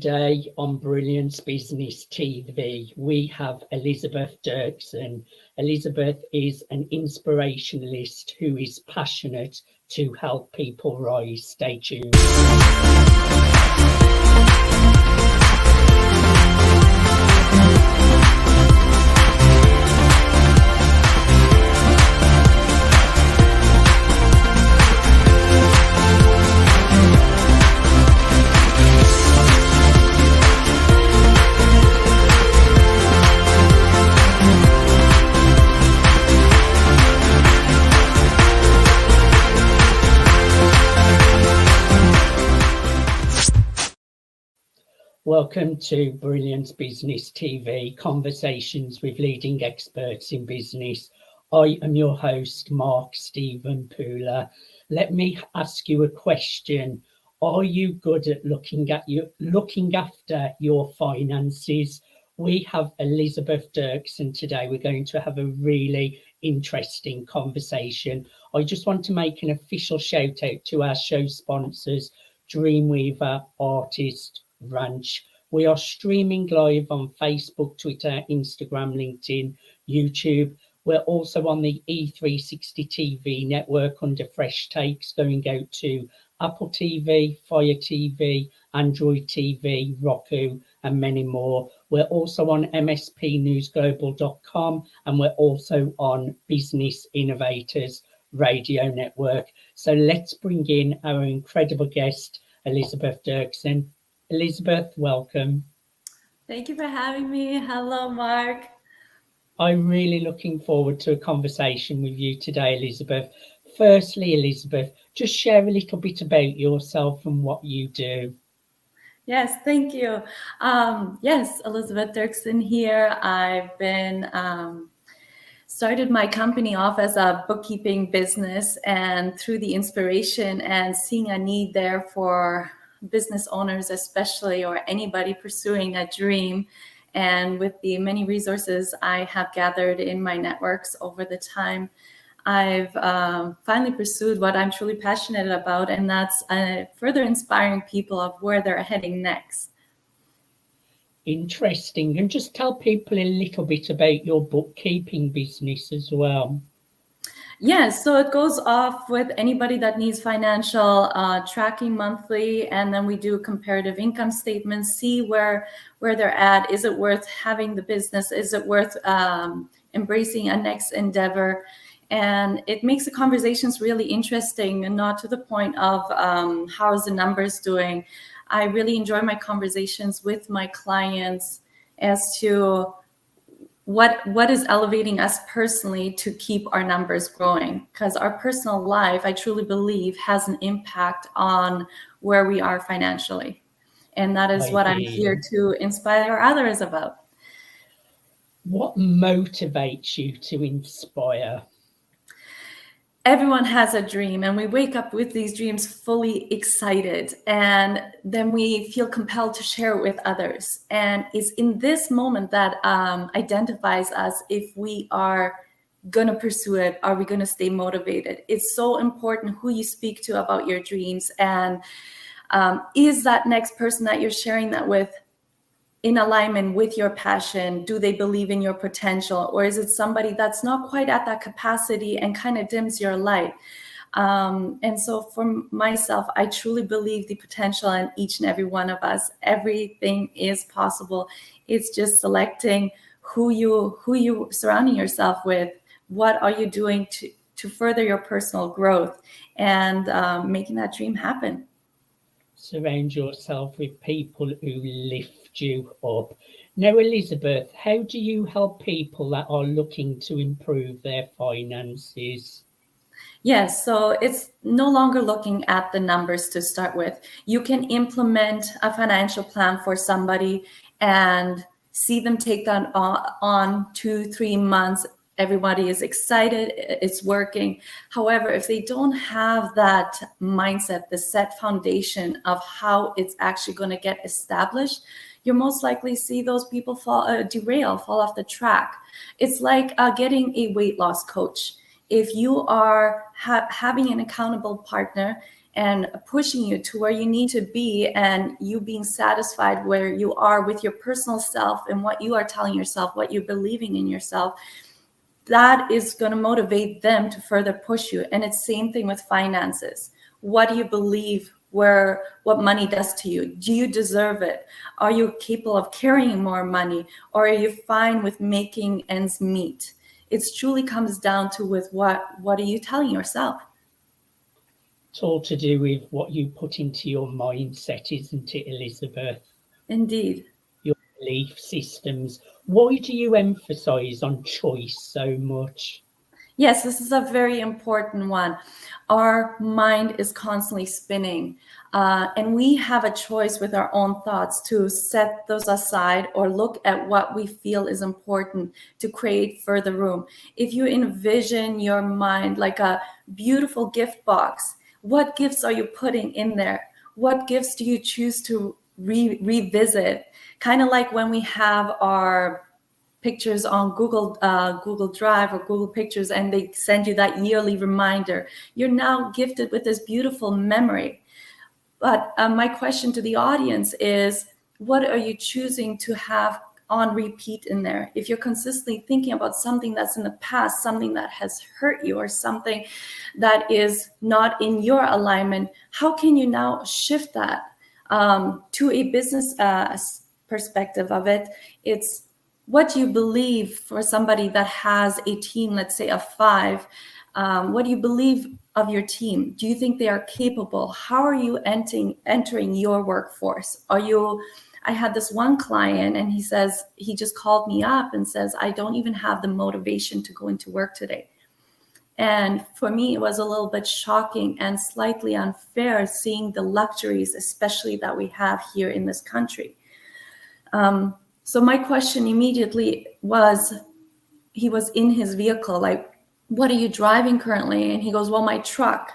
Today on Brilliance Business TV, we have Elisabeth Derksen. Elisabeth is an inspirationalist who is passionate to help people rise. Stay tuned. Welcome to Brilliance Business TV, conversations with leading experts in business. I am your host, Mark Stephen Pooler. Let me ask you a question. Are you good at looking after your finances? We have Elisabeth Derksen today. We're going to have a really interesting conversation. I just want to make an official shout out to our show sponsors, Dreamweaver Artist Ranch. We are streaming live on Facebook, Twitter, Instagram, LinkedIn, YouTube. We're also on the E360 TV network under Fresh Takes, going out to Apple TV, Fire TV, Android TV, Roku, and many more. We're also on MSPnewsglobal.com, and we're also on Business Innovators Radio Network. So let's bring in our incredible guest, Elisabeth Derksen. Elisabeth, welcome. Thank you for having me. Hello, Mark. I'm really looking forward to a conversation with you today, Elisabeth. Firstly, Elisabeth, just share a little bit about yourself and what you do. Yes, thank you. Yes, Elisabeth Derksen here. I've been started my company off as a bookkeeping business, and through the inspiration and seeing a need there for business owners especially, or anybody pursuing a dream, and with the many resources I have gathered in my networks over the time, I've finally pursued what I'm truly passionate about, and that's further inspiring people of where they're heading next. Interesting. And just tell people a little bit about your bookkeeping business as well. Yes, so it goes off with anybody that needs financial tracking monthly, and then we do comparative income statements, see where they're at. Is it worth having the business? Is it worth embracing a next endeavor? And it makes the conversations really interesting, and not to the point of how's the numbers doing. I really enjoy my conversations with my clients as to what is elevating us personally to keep our numbers growing, because our personal life, I truly believe, has an impact on where we are financially. And that is what I'm here to inspire others about. What motivates you to inspire? Everyone has a dream, and we wake up with these dreams fully excited, and then we feel compelled to share it with others. And it's in this moment that identifies us if we are going to pursue it. Are we going to stay motivated? It's so important who you speak to about your dreams, and is that next person that you're sharing that with in alignment with your passion? Do they believe in your potential, or is it somebody that's not quite at that capacity and kind of dims your light? And so for myself, I truly believe the potential in each and every one of us. Everything is possible. It's just selecting who you surrounding yourself with. What are you doing to further your personal growth and making that dream happen? Surround yourself with people who lift you up. Now, Elisabeth, how do you help people that are looking to improve their finances? Yes, so it's no longer looking at the numbers to start with. You can implement a financial plan for somebody and see them take that on 2-3 months. Everybody is excited, it's working. However, if they don't have that mindset, the set foundation of how it's actually going to get established, you'll most likely see those people fall off the track. It's like getting a weight loss coach. If you are having an accountable partner and pushing you to where you need to be, and you being satisfied where you are with your personal self and what you are telling yourself, what you're believing in yourself, that is going to motivate them to further push you. And it's same thing with finances. What do you believe what money does to you? Do you deserve it? Are you capable of carrying more money, or are you fine with making ends meet? It truly comes down to with what are you telling yourself? It's all to do with what you put into your mindset, isn't it, Elisabeth? Indeed. Your belief systems. Why do you emphasize on choice so much? Yes, this is a very important one. Our mind is constantly spinning, and we have a choice with our own thoughts to set those aside or look at what we feel is important to create further room. If you envision your mind like a beautiful gift box, what gifts are you putting in there? What gifts do you choose to revisit? Kind of like when we have our pictures on Google Drive or Google Pictures, and they send you that yearly reminder. You're now gifted with this beautiful memory. But my question to the audience is, what are you choosing to have on repeat in there? If you're consistently thinking about something that's in the past, something that has hurt you, or something that is not in your alignment, how can you now shift that to a business perspective of it? It's what do you believe for somebody that has a team, let's say of 5? What do you believe of your team? Do you think they are capable? How are you entering your workforce? I had this one client, and he just called me up and says, I don't even have the motivation to go into work today. And for me, it was a little bit shocking and slightly unfair seeing the luxuries, especially that we have here in this country. So my question immediately was, he was in his vehicle, like, what are you driving currently? And he goes, well, my truck.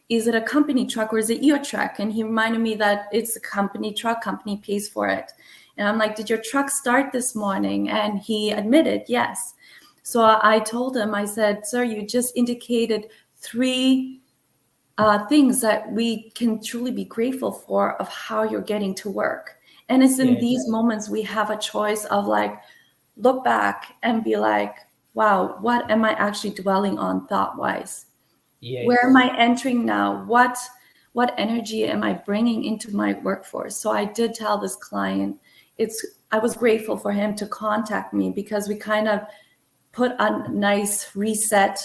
Is it a company truck or is it your truck? And he reminded me that it's a company truck, company pays for it. And I'm like, did your truck start this morning? And he admitted, yes. So I told him, I said, sir, you just indicated 3 things that we can truly be grateful for of how you're getting to work. And it's in these moments we have a choice of like, look back and be like, wow, what am I actually dwelling on thought-wise? Yes. Where am I entering now? What energy am I bringing into my workforce? So I did tell this client, I was grateful for him to contact me, because we kind of put a nice reset,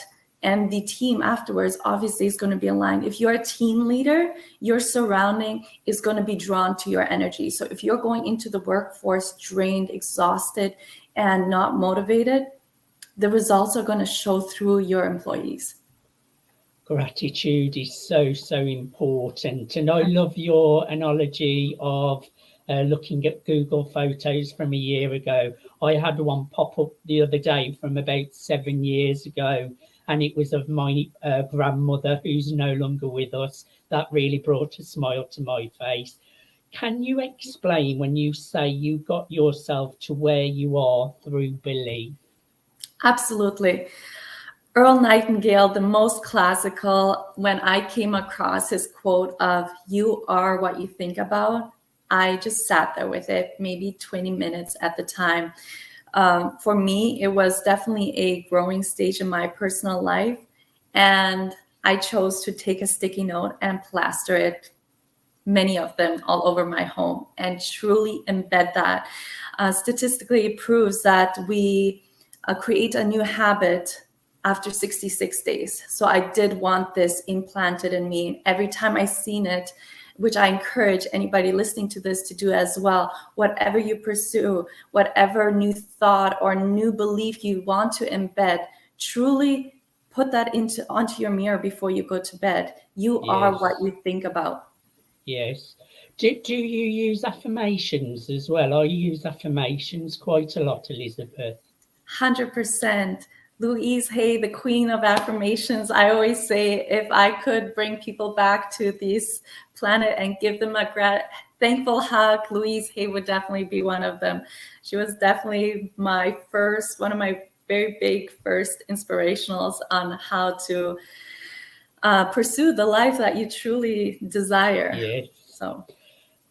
and the team afterwards obviously is going to be aligned. If you're a team leader, your surrounding is going to be drawn to your energy. So if you're going into the workforce drained, exhausted, and not motivated, the results are going to show through your employees. Gratitude is so important. And I love your analogy of looking at Google Photos from a year ago. I had one pop up the other day from about 7 years ago, and it was of my grandmother, who's no longer with us. That really brought a smile to my face. Can you explain when you say you got yourself to where you are through belief? Absolutely. Earl Nightingale, the most classical, when I came across his quote of, you are what you think about, I just sat there with it, maybe 20 minutes at the time. For me, it was definitely a growing stage in my personal life. And I chose to take a sticky note and plaster it, many of them, all over my home, and truly embed that. Statistically, it proves that we create a new habit after 66 days. So I did want this implanted in me. Every time I seen it, which I encourage anybody listening to this to do as well, whatever you pursue, whatever new thought or new belief you want to embed, truly put that onto your mirror before you go to bed. You are what you think about. Yes. Do you use affirmations as well? I use affirmations quite a lot, Elisabeth. 100%. Louise Hay, the queen of affirmations. I always say, if I could bring people back to this planet and give them a thankful hug, Louise Hay would definitely be one of them. She was definitely one of my very big first inspirationals on how to pursue the life that you truly desire. Yes. So,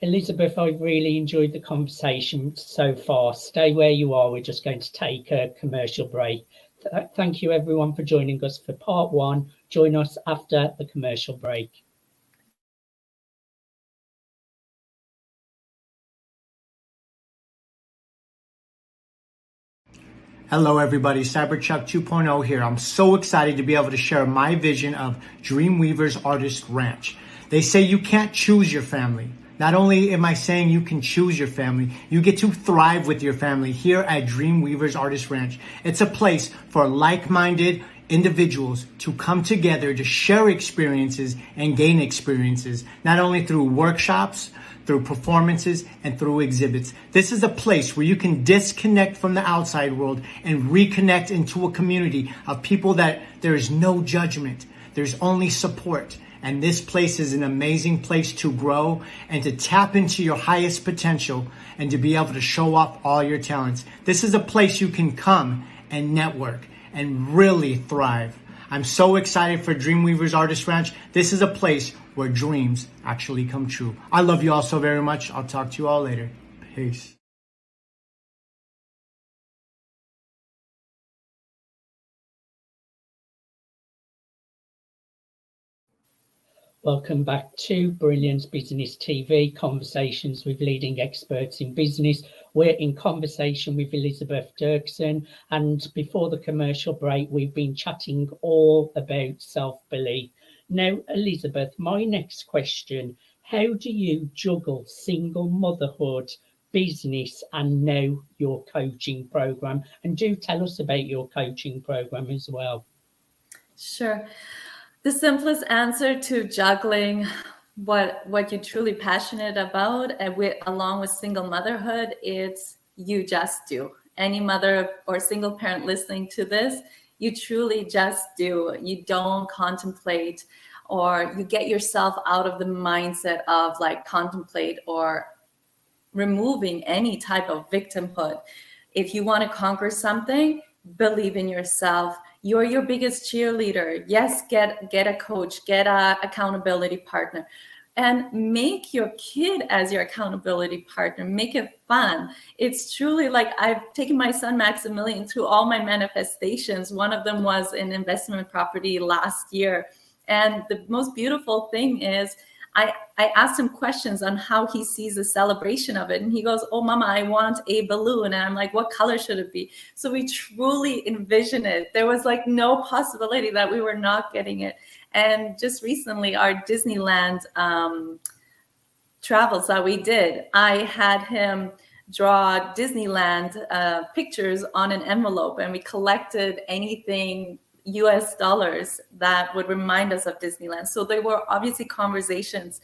Elisabeth, I've really enjoyed the conversation so far. Stay where you are. We're just going to take a commercial break. Thank you, everyone, for joining us for part one. Join us after the commercial break. Hello everybody, Cyberchuck 2.0 here. I'm so excited to be able to share my vision of Dreamweavers Artist Ranch. They say you can't choose your family. Not only am I saying you can choose your family, you get to thrive with your family here at Dreamweavers Artist Ranch. It's a place for like-minded individuals to come together to share experiences and gain experiences, not only through workshops, through performances, and through exhibits. This is a place where you can disconnect from the outside world and reconnect into a community of people that there is no judgment. There's only support. And this place is an amazing place to grow and to tap into your highest potential and to be able to show off all your talents. This is a place you can come and network and really thrive. I'm so excited for Dreamweavers Artist Ranch. This is a place where dreams actually come true. I love you all so very much. I'll talk to you all later. Peace. Welcome back to Brilliance Business TV, conversations with leading experts in business. We're in conversation with Elisabeth Derksen, and before the commercial break, we've been chatting all about self-belief. Now, Elisabeth, my next question, how do you juggle single motherhood, business, and now your coaching program? And do tell us about your coaching program as well. sure. The simplest answer to juggling what you're truly passionate about and along with single motherhood, it's you just do. Any mother or single parent listening to this, you truly just do. You don't contemplate, or you get yourself out of the mindset of like contemplate or removing any type of victimhood. If you want to conquer something, believe in yourself. You're your biggest cheerleader. Yes, get a coach, get a accountability partner, and make your kid as your accountability partner. Make it fun. It's truly like I've taken my son Maximilian through all my manifestations. One of them was an investment property last year. And the most beautiful thing is I asked him questions on how he sees the celebration of it. And he goes, "Oh, Mama, I want a balloon." And I'm like, "What color should it be?" So we truly envisioned it. There was like no possibility that we were not getting it. And just recently, our Disneyland travels that we did, I had him draw Disneyland pictures on an envelope, and we collected anything US dollars that would remind us of Disneyland. So there were obviously conversations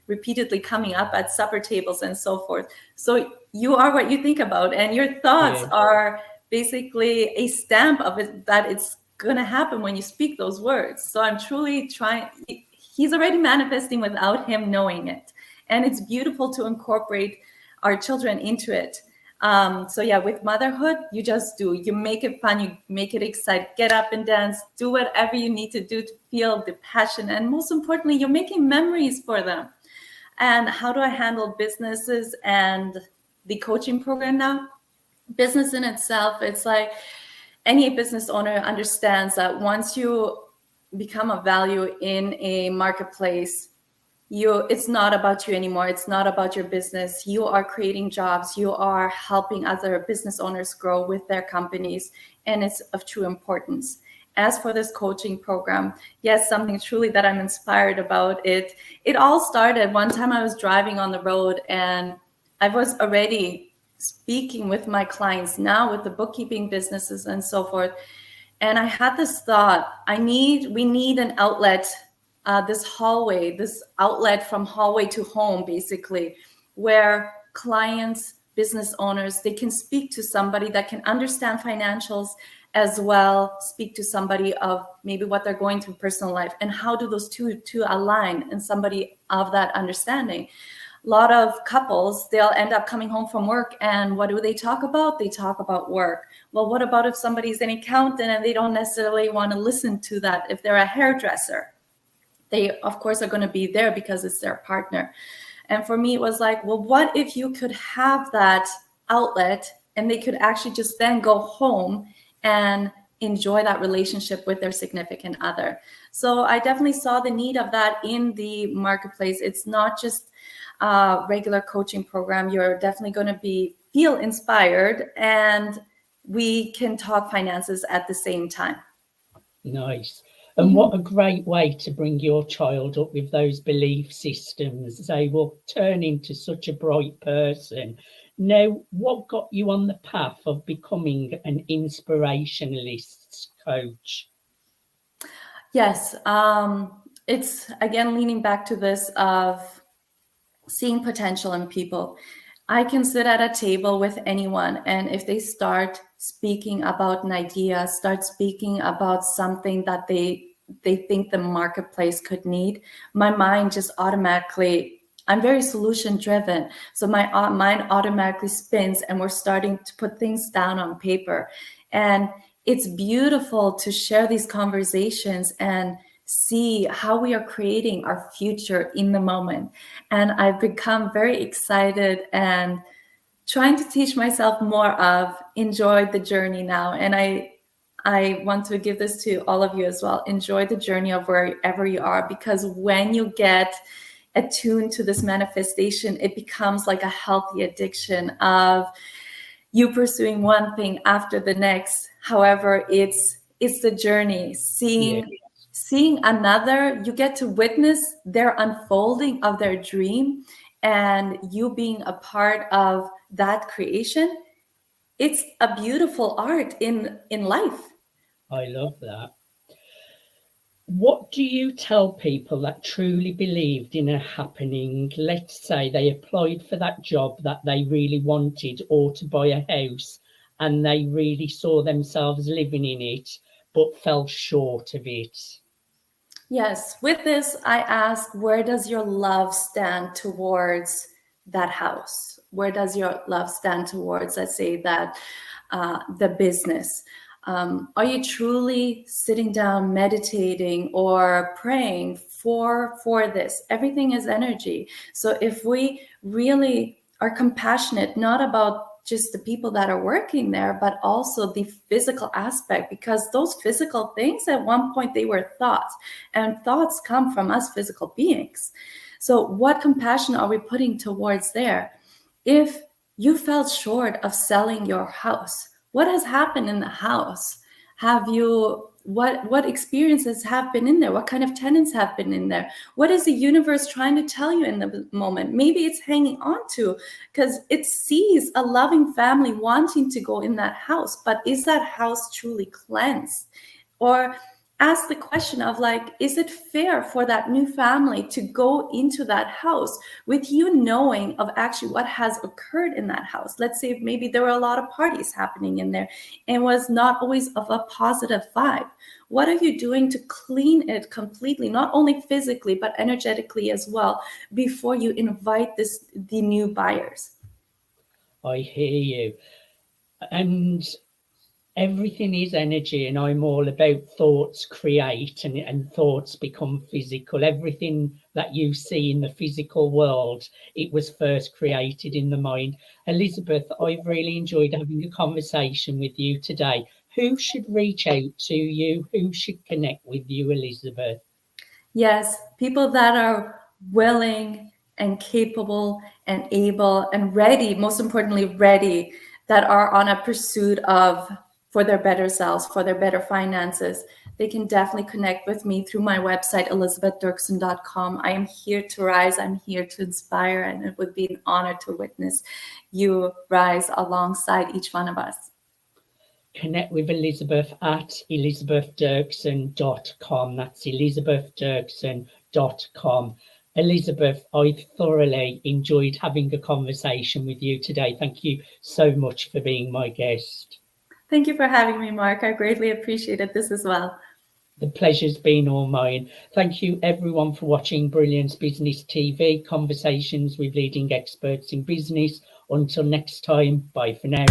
repeatedly coming up at supper tables and so forth. So you are what you think about, and your thoughts are basically a stamp of it that it's going to happen when you speak those words. So I'm truly trying. He's already manifesting without him knowing it. And it's beautiful to incorporate our children into it. So yeah, with motherhood, you just do. You make it fun. You make it exciting. Get up and dance. Do whatever you need to do to feel the passion. And most importantly, you're making memories for them. And how do I handle businesses and the coaching program now? Business in itself, it's like any business owner understands that once you become a value in a marketplace, it's not about you anymore. It's not about your business. You are creating jobs. You are helping other business owners grow with their companies, and it's of true importance. As for this coaching program, yes, something truly that I'm inspired about it. It all started one time I was driving on the road, and I was already speaking with my clients now with the bookkeeping businesses and so forth. And I had this thought, we need an outlet, this outlet from hallway to home, basically, where clients, business owners, they can speak to somebody that can understand financials as well, speak to somebody of maybe what they're going through personal life, and how do those two align in somebody of that understanding. A lot of couples, they'll end up coming home from work, and what do they talk about? They talk about work. Well, what about if somebody's an accountant and they don't necessarily want to listen to that if they're a hairdresser? They, of course, are going to be there because it's their partner. And for me, it was like, well, what if you could have that outlet and they could actually just then go home and enjoy that relationship with their significant other? So I definitely saw the need of that in the marketplace. It's not just a regular coaching program. You're definitely going to feel inspired, and we can talk finances at the same time. Nice. And what a great way to bring your child up with those belief systems. They will turn into such a bright person. Now, what got you on the path of becoming an inspirationalist coach? Yes, it's again leaning back to this of seeing potential in people. I can sit at a table with anyone, and if they start speaking about an idea, start speaking about something that they think the marketplace could need, my mind just automatically, I'm very solution driven. So my mind automatically spins, and we're starting to put things down on paper. And it's beautiful to share these conversations and see how we are creating our future in the moment. And I've become very excited and trying to teach myself more of enjoy the journey now. And I want to give this to all of you as well. Enjoy the journey of wherever you are, because when you get attuned to this manifestation, it becomes like a healthy addiction of you pursuing one thing after the next. However, it's the journey, seeing another, you get to witness their unfolding of their dream and you being a part of that creation. It's a beautiful art in life. I love that. What do you tell people that truly believed in a happening? Let's say they applied for that job that they really wanted, or to buy a house, and they really saw themselves living in it, but fell short of it. Yes, with this, I ask, where does your love stand towards that house? Where does your love stand towards, let's say, that the business? Are you truly sitting down, meditating or praying for this? Everything is energy. So if we really are compassionate, not about just the people that are working there, but also the physical aspect, because those physical things at one point they were thoughts, and thoughts come from us physical beings. So what compassion are we putting towards there? If you felt short of selling your house, what has happened in the house? Have you, what experiences have been in there? What kind of tenants have been in there? What is the universe trying to tell you in the moment? Maybe it's hanging on to because it sees a loving family wanting to go in that house, but is that house truly cleansed? Or ask the question of like, is it fair for that new family to go into that house with you knowing of actually what has occurred in that house? Let's say maybe there were a lot of parties happening in there and was not always of a positive vibe. What are you doing to clean it completely, not only physically, but energetically as well, before you invite the new buyers? I hear you. And everything is energy, and I'm all about thoughts create and thoughts become physical. Everything that you see in the physical world, it was first created in the mind. Elisabeth, I've really enjoyed having a conversation with you today. Who should reach out to you? Who should connect with you, Elisabeth? Yes, people that are willing and capable and able and ready, most importantly, ready, that are on a pursuit of for their better selves, for their better finances. They can definitely connect with me through my website, elisabethderksen.com. I am here to rise. I'm here to inspire, and it would be an honor to witness you rise alongside each one of us. Connect with Elisabeth at elisabethderksen.com. That's elisabethderksen.com. Elisabeth, I thoroughly enjoyed having a conversation with you today. Thank you so much for being my guest. Thank you for having me, Mark. I greatly appreciated this as well. The pleasure's been all mine. Thank you everyone for watching Brilliance Business TV, conversations with leading experts in business. Until next time, bye for now.